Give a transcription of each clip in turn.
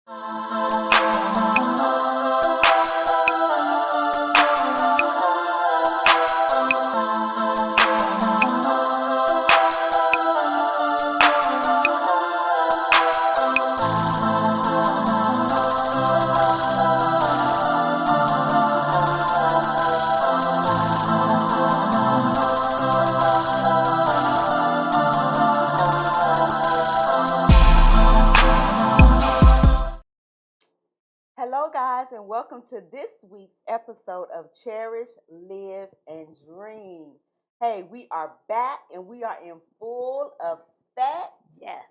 Hello, guys, and welcome to this week's episode of Cherish, Live, and Dream. Hey, we are back and we are in full effect. Yes.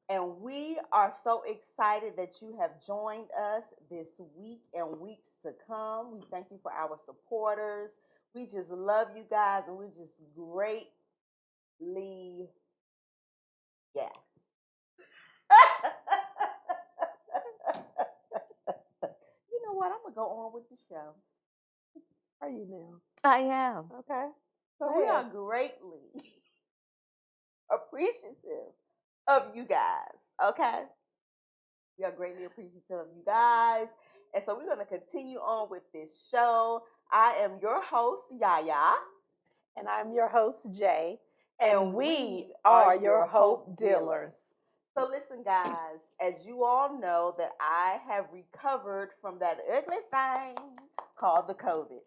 And we are so excited that you have joined us this week and weeks to come. We thank you for our supporters. We just love you guys, and we're just greatly, yes. You know what? I'm going to go on with the show. Are you now? I am. Okay. So we are greatly appreciative of you guys, okay? We are greatly appreciative of you guys. And so we're going to continue on with this show. I am your host, YaYa. And I'm your host, Jay. And we are your hope dealers. So listen, guys, as you all know that I have recovered from that ugly thing called the COVID.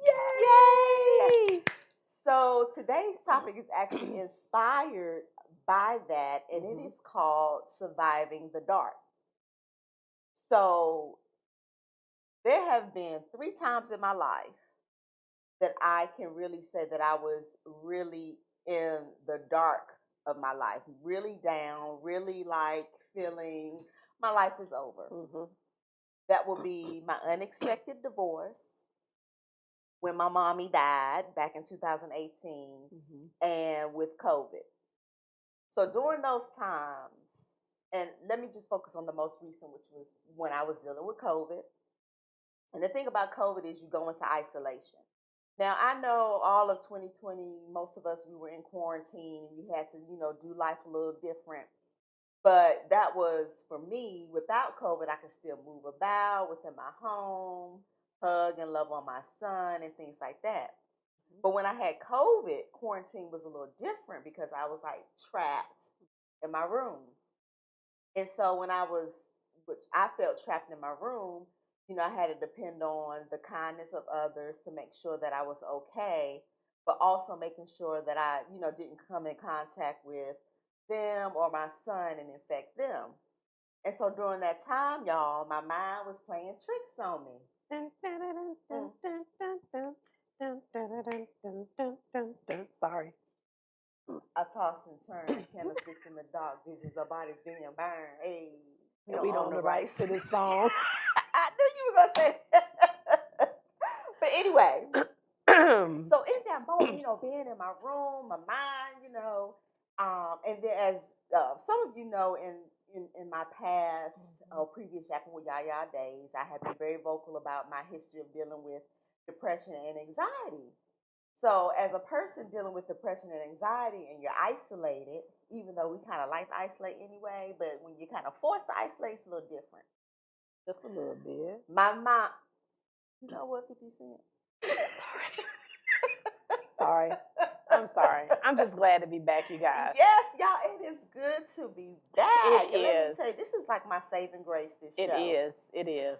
Yay! So today's topic is actually inspired by that, and it is called Surviving the Dark. So there have been 3 times in my life that I can really say that I was really in the dark of my life, really down, really like feeling my life is over. That will be my unexpected divorce, when my mommy died back in 2018, and with COVID. So during those times, and let me just focus on the most recent, which was when I was dealing with COVID. And the thing about COVID is you go into isolation. Now, I know all of 2020, most of us, we were in quarantine. We had to, do life a little different. But that was, for me, without COVID, I could still move about within my home, hug and love on my son and things like that. But when I had COVID, quarantine was a little different because I was like trapped in my room. And so when which I felt trapped in my room, I had to depend on the kindness of others to make sure that I was okay, but also making sure that I, didn't come in contact with them or my son and infect them. And so during that time, y'all, my mind was playing tricks on me. Sorry. I tossed and turned, candlesticks in the dark, visions of bodies being burned. Hey, we don't own the rights to this song. I knew you were going to say that. But anyway, so in that moment, being in my room, my mind, and then as some of you know, in my past previous Yapping with YaYa days, I have been very vocal about my history of dealing with depression and anxiety. So as a person dealing with depression and anxiety and you're isolated, even though we kind of like to isolate anyway, but when you're kind of forced to isolate, it's a little different. Just a little bit. My mom, you know what, 50 Cent? Sorry. I'm sorry. I'm just glad to be back, you guys. Yes, y'all, it is good to be back. It and let is. me tell you, this is like my saving grace, this show. It is.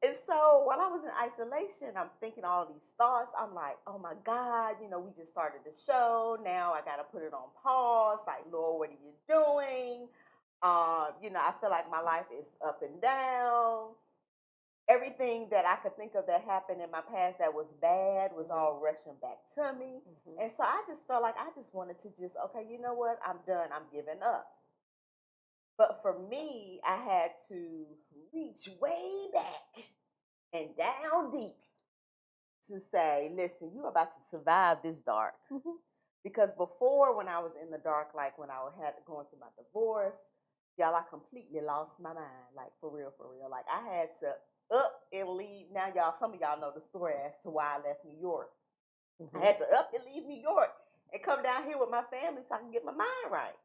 And so while I was in isolation, I'm thinking all these thoughts. I'm like, oh my God, we just started the show. Now I got to put it on pause. Like, Lord, what are you doing? I feel like my life is up and down. Everything that I could think of that happened in my past that was bad was all rushing back to me. And so I just felt like I just wanted to okay, you know what? I'm done. I'm giving up. But for me, I had to reach way back and down deep to say, listen, you're about to survive this dark. Because before, when I was in the dark, like when I had going through my divorce, y'all, I completely lost my mind. Like, for real, for real. Like, I had to up and leave. Now, y'all, some of y'all know the story as to why I left New York. I had to up and leave New York and come down here with my family so I can get my mind right.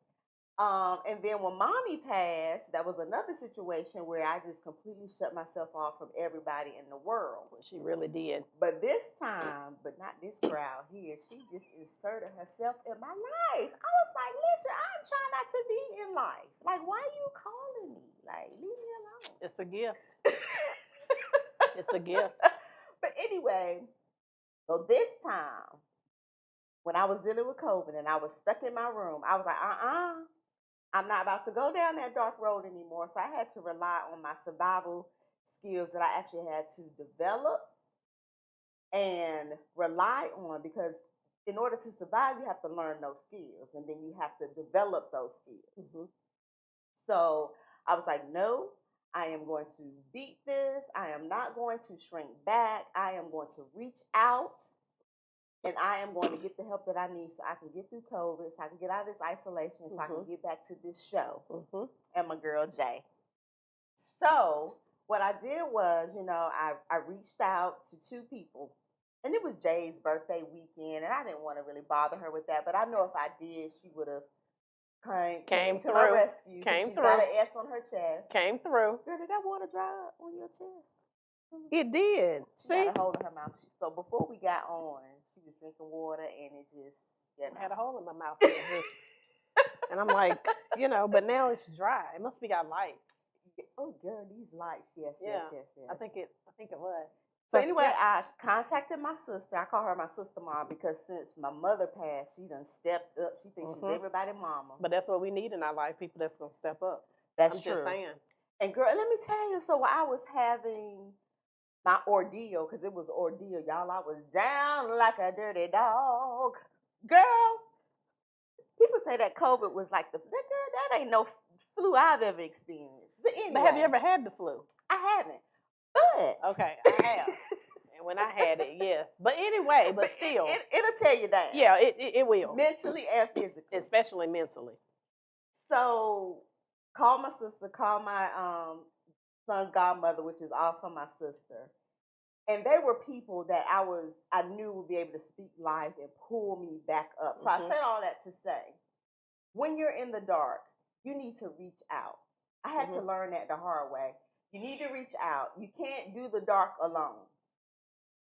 And then when mommy passed, that was another situation where I just completely shut myself off from everybody in the world. She really did. But this time, but not this crowd here, she just inserted herself in my life. I was like, listen, I'm trying not to be in life. Like, why are you calling me? Like, leave me alone. It's a gift. It's a gift. But anyway, so this time, when I was dealing with COVID and I was stuck in my room, I was like, I'm not about to go down that dark road anymore. So I had to rely on my survival skills that I actually had to develop and rely on, because in order to survive, you have to learn those skills and then you have to develop those skills. Mm-hmm. So I was like, no, I am going to beat this. I am not going to shrink back. I am going to reach out and I am going to get the help that I need so I can get through COVID, so I can get out of this isolation, so I can get back to this show and my girl Jay. So what I did was, I reached out to two people, and it was Jay's birthday weekend, and I didn't want to really bother her with that, but I know if I did, she would have came to my rescue. She's got an S on her chest. Came through. Girl, did that water dry up on your chest? It did. She had a hole in her mouth. So before we got on, she was drinking water, and it just had a hole in my mouth. And I'm like, but now it's dry. It must be got lights. Oh, girl, these lights. Yes. I think it was. So anyway, I contacted my sister. I call her my sister mom because since my mother passed, she done stepped up. She thinks she's everybody's mama. But that's what we need in our life, people that's going to step up. That's I'm true. just saying. And girl, let me tell you, so while I was having my ordeal, because it was ordeal, y'all, I was down like a dirty dog. Girl, people say that COVID was like girl, that ain't no flu I've ever experienced. But anyway. But have you ever had the flu? I haven't. But. Okay, I have. And when I had it, yes. But anyway, but still. It'll tear you down. Yeah, it will. Mentally and physically. Especially mentally. So, call my sister, call my son's godmother, which is also my sister. And they were people that I knew would be able to speak life and pull me back up. So I said all that to say, when you're in the dark, you need to reach out. I had to learn that the hard way. You need to reach out. You can't do the dark alone.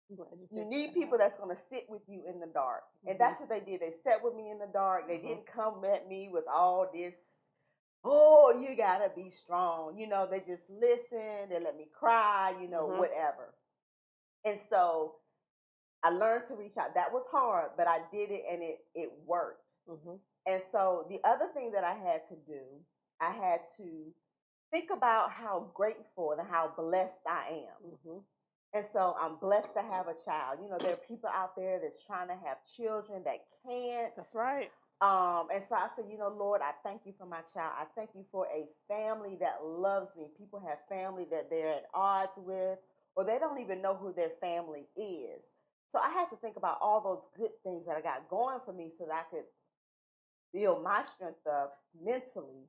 You need people that's going to sit with you in the dark. And that's what they did. They sat with me in the dark. They didn't come at me with all this, oh, you got to be strong. They just listened. They let me cry, whatever. And so I learned to reach out. That was hard, but I did it and it worked. And so the other thing that I had to do, I had to think about how grateful and how blessed I am. And so I'm blessed to have a child. There are people out there that's trying to have children that can't. That's right. And so I said, Lord, I thank you for my child. I thank you for a family that loves me. People have family that they're at odds with, or they don't even know who their family is. So I had to think about all those good things that I got going for me so that I could build my strength up mentally,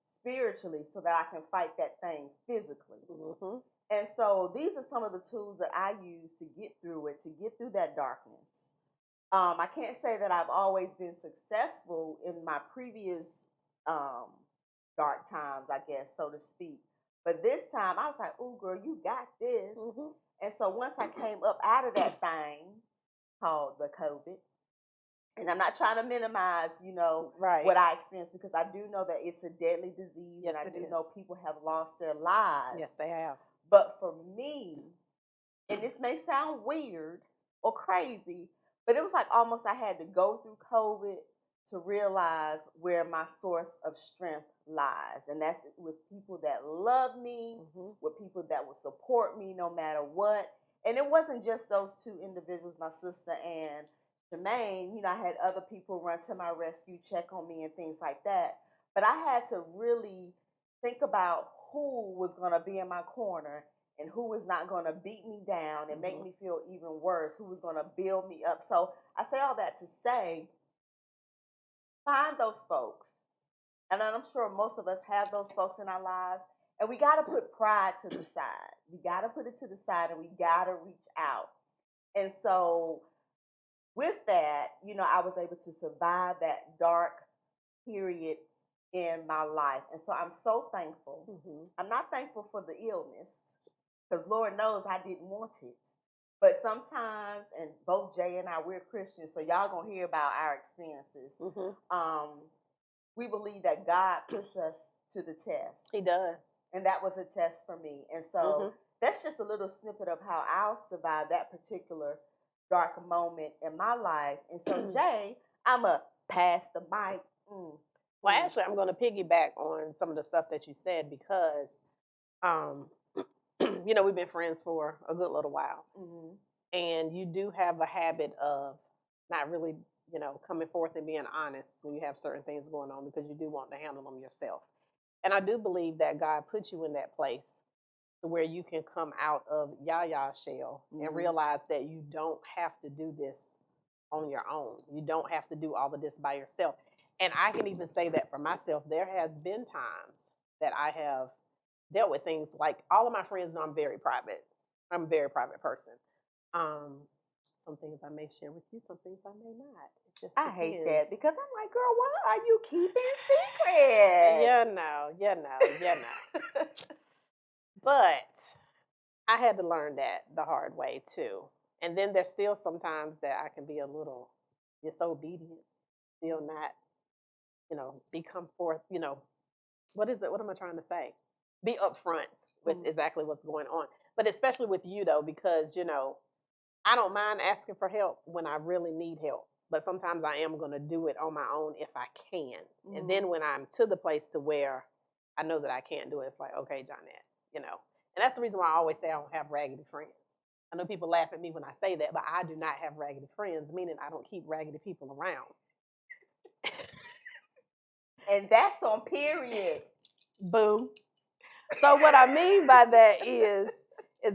spiritually, so that I can fight that thing physically. And so these are some of the tools that I use to get through it, to get through that darkness. I can't say that I've always been successful in my previous dark times, I guess, so to speak. But this time I was like, oh, girl, you got this. And so once I came up out of that thing called the COVID, and I'm not trying to minimize, what I experienced, because I do know that it's a deadly disease. Yes, and I do know people have lost their lives. Yes, they have. But for me, and this may sound weird or crazy, but it was like almost I had to go through COVID to realize where my source of strength lies. And that's with people that love me, with people that will support me no matter what. And it wasn't just those two individuals, my sister and Jermaine. I had other people run to my rescue, check on me and things like that. But I had to really think about who was going to be in my corner and who was not going to beat me down and make me feel even worse, who was going to build me up. So I say all that to say, find those folks. And I'm sure most of us have those folks in our lives. And we got to put pride to the side. We got to put it to the side and we got to reach out. And so with that, I was able to survive that dark period in my life. And so I'm so thankful. Mm-hmm. I'm not thankful for the illness because Lord knows I didn't want it. But sometimes, and both Jay and I, we're Christians, so y'all gonna hear about our experiences. We believe that God puts us to the test. He does. And that was a test for me. And so that's just a little snippet of how I survived that particular dark moment in my life. And so, Jay, I'm a pass the mic. Well, actually, I'm going to piggyback on some of the stuff that you said because, we've been friends for a good little while. And you do have a habit of not really, coming forth and being honest when you have certain things going on because you do want to handle them yourself. And I do believe that God put you in that place to where you can come out of YaYa's shell and realize that you don't have to do this on your own. You don't have to do all of this by yourself. And I can even say that for myself, there has been times that I have dealt with things like all of my friends know I'm very private. I'm a very private person. Some things I may share with you, some things I may not. It just I hate that because I'm like, girl, why are you keeping secrets? You know. But I had to learn that the hard way too. And then there's still sometimes that I can be a little disobedient, still not, become forth, what is it? What am I trying to say? Be upfront with exactly what's going on. But especially with you though, because, I don't mind asking for help when I really need help. But sometimes I am going to do it on my own if I can. And then when I'm to the place to where I know that I can't do it, it's like, okay, Johnette, And that's the reason why I always say I don't have raggedy friends. I know people laugh at me when I say that, but I do not have raggedy friends, meaning I don't keep raggedy people around. And that's on period. Boo. So what I mean by that is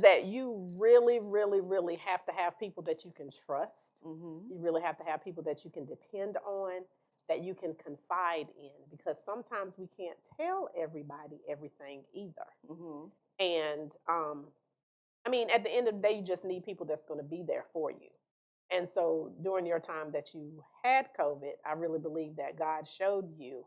that you really, really, really have to have people that you can trust. You really have to have people that you can depend on, that you can confide in, because sometimes we can't tell everybody everything either. And at the end of the day, you just need people that's going to be there for you. And so during your time that you had COVID, I really believe that God showed you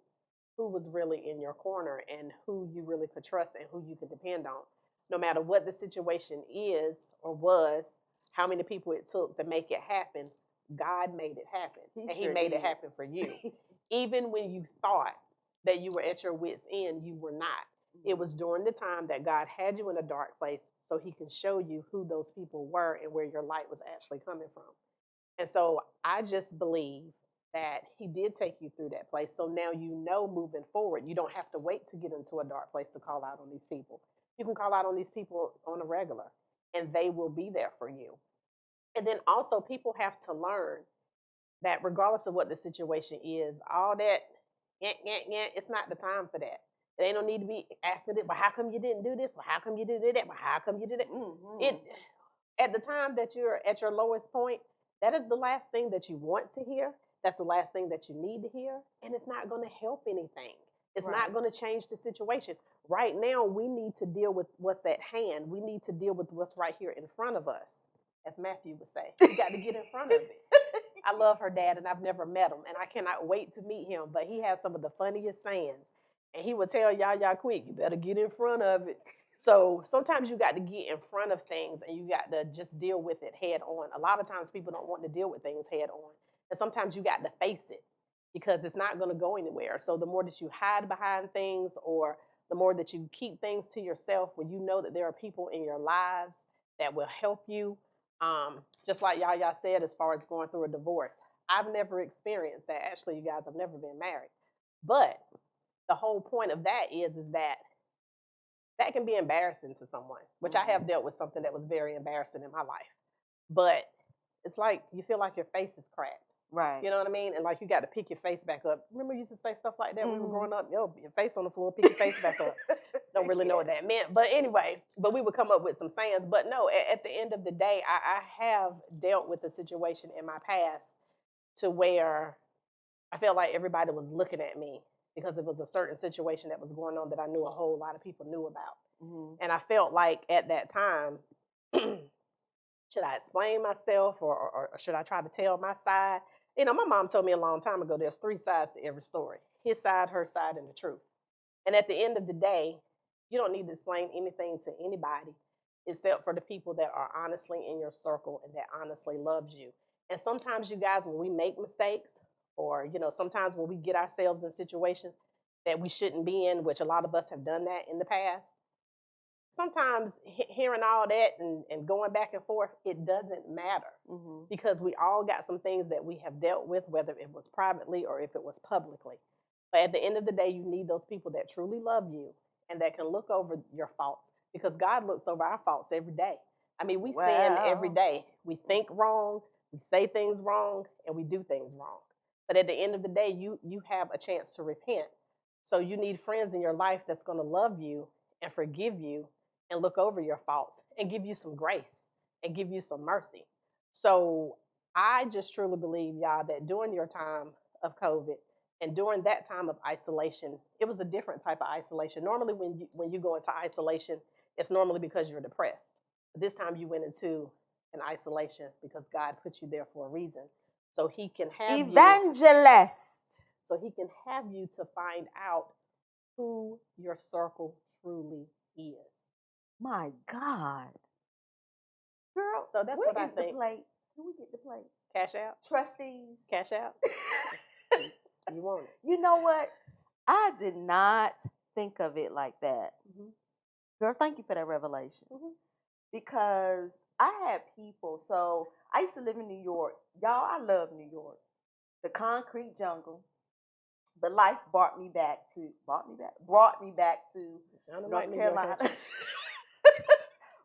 who was really in your corner and who you really could trust and who you could depend on. No matter what the situation is or was, how many people it took to make it happen, God made it happen. He made it happen for you. Even when you thought that you were at your wit's end, you were not. It was during the time that God had you in a dark place so he can show you who those people were and where your light was actually coming from. And so I just believe that he did take you through that place. So now moving forward, you don't have to wait to get into a dark place to call out on these people. You can call out on these people on a regular, and they will be there for you. And then also, people have to learn that regardless of what the situation is, all that, it's not the time for that. There ain't no need to be asking it, well, how come you didn't do this? Well, how come you didn't do that? Well, how come you did it? At the time that you're at your lowest point, that is the last thing that you want to hear. That's the last thing that you need to hear. And it's not going to help anything. It's not going to change the situation. Right now, we need to deal with what's at hand. We need to deal with what's right here in front of us, as Matthew would say. You got to get in front of it. I love her dad, and I've never met him, and I cannot wait to meet him. But he has some of the funniest sayings. And he would tell YaYa quick, you better get in front of it. So sometimes you got to get in front of things and you got to just deal with it head on. A lot of times people don't want to deal with things head on. And sometimes you got to face it because it's not going to go anywhere. So the more that you hide behind things or the more that you keep things to yourself when you know that there are people in your lives that will help you, just like YaYa said, as far as going through a divorce. I've never experienced that. Actually, you guys, I've never been married. But the whole point of that is that can be embarrassing to someone, which I have dealt with something that was very embarrassing in my life. But it's like you feel like your face is cracked. Right. You know what I mean? And like you got to pick your face back up. Remember you used to say stuff like that when we were growing up? Yo, your face on the floor, pick your face back up. Don't really know what that meant. But anyway, we would come up with some sayings. But no, at the end of the day, I have dealt with a situation in my past to where I felt like everybody was looking at me because it was a certain situation that was going on that I knew a whole lot of people knew about. And I felt like at that time, should I explain myself or should I try to tell my side? My mom told me a long time ago there's three sides to every story: his side, her side, and the truth. And at the end of the day, you don't need to explain anything to anybody except for the people that are honestly in your circle and that honestly loves you. And sometimes, you guys, when we make mistakes, or sometimes when we get ourselves in situations that we shouldn't be in, which a lot of us have done that in the past, sometimes hearing all that and going back and forth, it doesn't matter, because we all got some things that we have dealt with, whether it was privately or if it was publicly. But at the end of the day, you need those people that truly love you and that can look over your faults, because God looks over our faults every day. I mean, we sin every day. We think wrong, we say things wrong, and we do things wrong. But at the end of the day, you have a chance to repent. So you need friends in your life that's going to love you and forgive you and look over your faults and give you some grace and give you some mercy. So I just truly believe, y'all, that during your time of COVID and during that time of isolation, it was a different type of isolation. Normally, when you go into isolation, it's normally because you're depressed. But this time you went into an isolation because God put you there for a reason. So he can have evangelist. So he can have you to find out who your circle truly is. My God. Girl, so that's what I think. The plate? Can we get the plate? Cash out? Trustees. Cash out? You want it. You know what? I did not think of it like that. Girl, thank you for that revelation. Because I had people, so I used to live in New York. Y'all, I love New York. The concrete jungle. But life brought me back to North Carolina.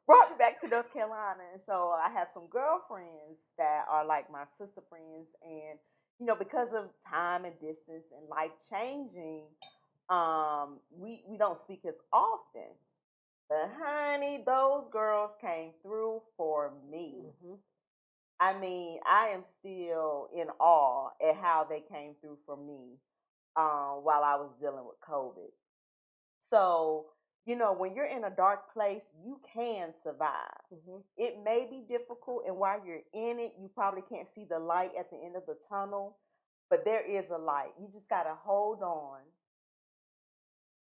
Brought me back to North Carolina. And so I have some girlfriends that are like my sister friends. And, because of time and distance and life changing, we don't speak as often. But honey, those girls came through for me. I mean, I am still in awe at how they came through for me while I was dealing with COVID. So, when you're in a dark place, you can survive. It may be difficult, and while you're in it, you probably can't see the light at the end of the tunnel, but there is a light. You just got to hold on.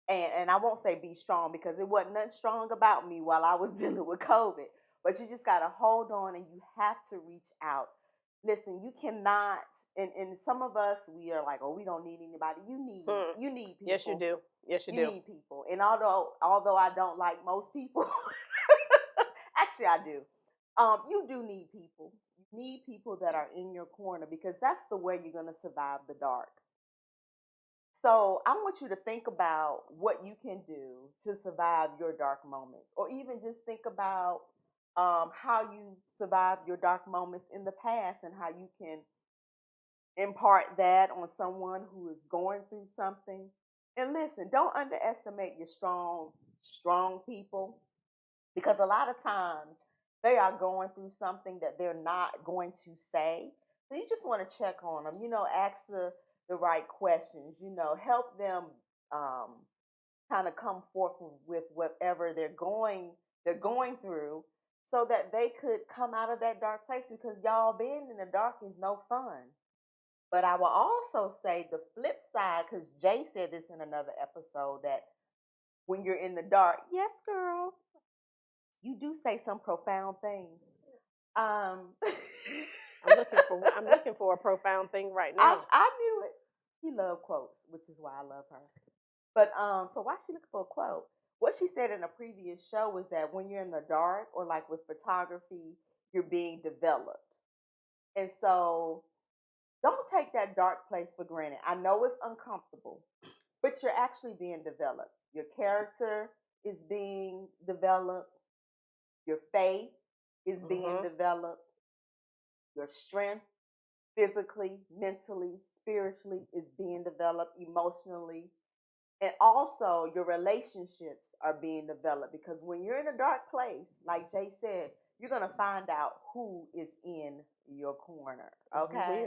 And I won't say be strong, because it wasn't nothing strong about me while I was dealing with COVID. But you just got to hold on, and you have to reach out. Listen, you cannot, and some of us, we are like, oh, we don't need anybody. You need people. Yes, you do. Yes, you do. You need people. And although I don't like most people, actually I do. You do need people. You need people that are in your corner, because that's the way you're going to survive the dark. So I want you to think about what you can do to survive your dark moments, or even just think about how you survived your dark moments in the past and how you can impart that on someone who is going through something. And listen, don't underestimate your strong people, because a lot of times they are going through something that they're not going to say. So you just want to check on them, ask the right questions, help them kind of come forth with whatever they're going through, so that they could come out of that dark place, because y'all, being in the dark is no fun. But I will also say the flip side, because Jay said this in another episode, that when you're in the dark, yes, girl, you do say some profound things. I'm looking for a profound thing right now. I knew it. She loved quotes, which is why I love her. But so why she looking for a quote? What she said in a previous show was that when you're in the dark, or like with photography, you're being developed. And so don't take that dark place for granted. I know it's uncomfortable, but you're actually being developed. Your character is being developed. Your faith is being developed. Your strength, physically, mentally, spiritually, is being developed, emotionally. And also your relationships are being developed, because when you're in a dark place, like Jay said, you're going to find out who is in your corner. Okay?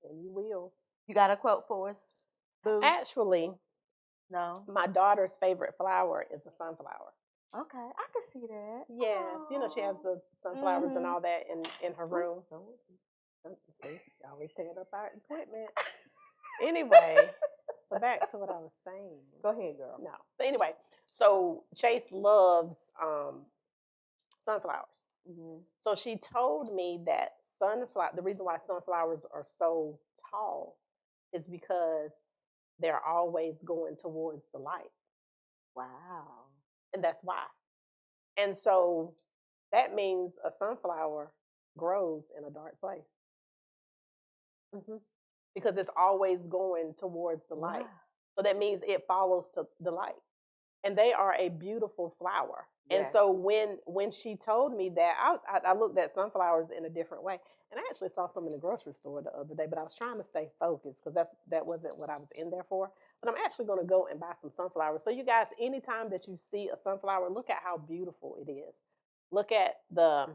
You will. You got a quote for us, boo? Actually, no. My daughter's favorite flower is a sunflower. Okay, I can see that. Yes, she has the sunflowers and all that in her room. See, always tearing up our equipment. Anyway, so back to what I was saying. Go ahead, girl. No, but anyway, so Chase loves sunflowers. Mm-hmm. So she told me that the reason why sunflowers are so tall is because they're always going towards the light. Wow. And that's why. And so that means a sunflower grows in a dark place. Mm-hmm. Because it's always going towards the light. Wow. So that means it follows to the light. And they are a beautiful flower. Yes. And so when she told me that, I looked at sunflowers in a different way. And I actually saw some in the grocery store the other day, but I was trying to stay focused because that wasn't what I was in there for. But I'm actually going to go and buy some sunflowers. So you guys, anytime that you see a sunflower, look at how beautiful it is. Look at the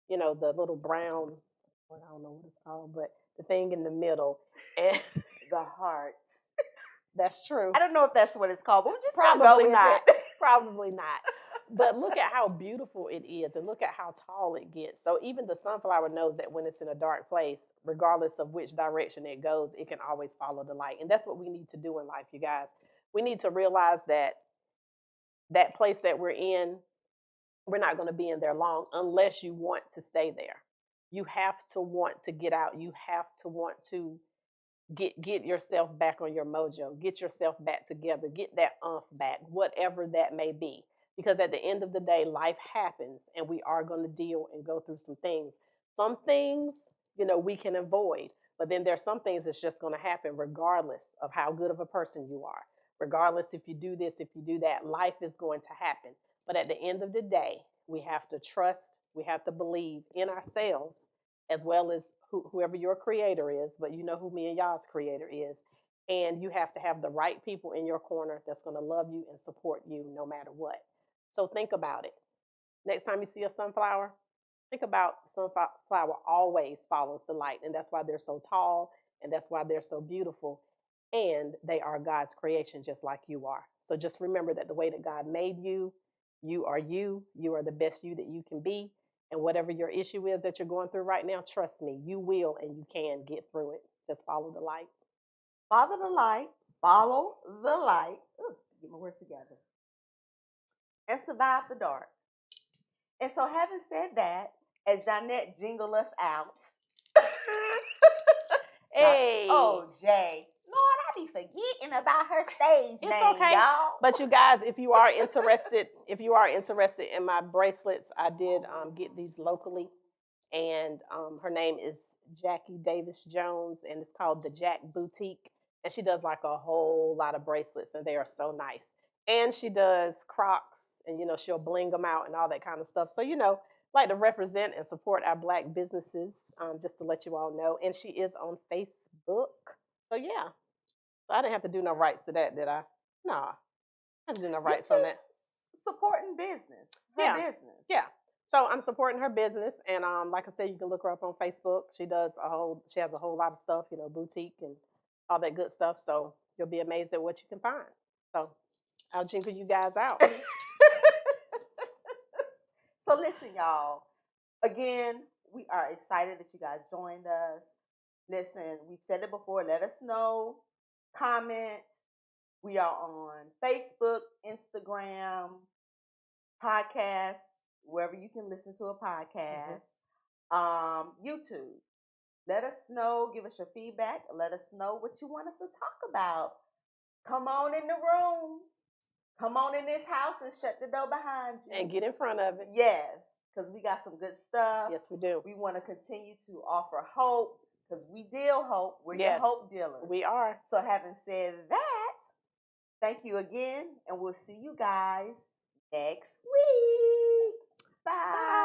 little brown, I don't know what it's called, but the thing in the middle. And the heart. That's true. I don't know if that's what it's called, but we're just probably not. Probably not. But look at how beautiful it is, and look at how tall it gets. So even the sunflower knows that when it's in a dark place, regardless of which direction it goes, it can always follow the light. And that's what we need to do in life, you guys. We need to realize that that place that we're in, we're not going to be in there long unless you want to stay there. You have to want to get out. You have to want to get yourself back on your mojo, get yourself back together, get that back, whatever that may be. Because at the end of the day, life happens and we are going to deal and go through some things. Some things, we can avoid, but then there's some things that's just going to happen regardless of how good of a person you are. Regardless if you do this, if you do that, life is going to happen. But at the end of the day, we have to trust, we have to believe in ourselves, as well as whoever your creator is, but you know who me and y'all's creator is. And you have to have the right people in your corner that's going to love you and support you no matter what. So think about it. Next time you see a sunflower, think about sunflower always follows the light. And that's why they're so tall and that's why they're so beautiful. And they are God's creation just like you are. So just remember that the way that God made you, you are you. You are the best you that you can be. And whatever your issue is that you're going through right now, trust me, you will and you can get through it. Just follow the light. Follow the light. Follow the light. Ooh, get my words together. And survive the dark. And so, having said that, as Jeanette jingle us out. Hey. Oh, Jay. Lord, I be forgetting about her stage it's name, okay. y'all. But you guys, if you are interested in my bracelets, I did get these locally, and her name is Jackie Davis Jones, and it's called the Jack Boutique, and she does like a whole lot of bracelets, and they are so nice. And she does Crocs, and she'll bling them out and all that kind of stuff. So like to represent and support our Black businesses, just to let you all know. And she is on Facebook. So yeah. So I didn't have to do no rights to that, did I? No. I didn't do no rights on that. Supporting business. Her business. Yeah. So I'm supporting her business, and like I said, you can look her up on Facebook. She has a whole lot of stuff, boutique and all that good stuff. So you'll be amazed at what you can find. So I'll jingle you guys out. So listen, y'all. Again, we are excited that you guys joined us. Listen, we've said it before. Let us know. Comment. We are on Facebook, Instagram, podcasts, wherever you can listen to a podcast. YouTube. Let us know. Give us your feedback. Let us know what you want us to talk about. Come on in the room. Come on in this house and shut the door behind you. And get in front of it. Yes, because we got some good stuff. Yes, we do. We want to continue to offer hope because we deal hope. We're your hope dealers. We are. So having said that, thank you again, and we'll see you guys next week. Bye.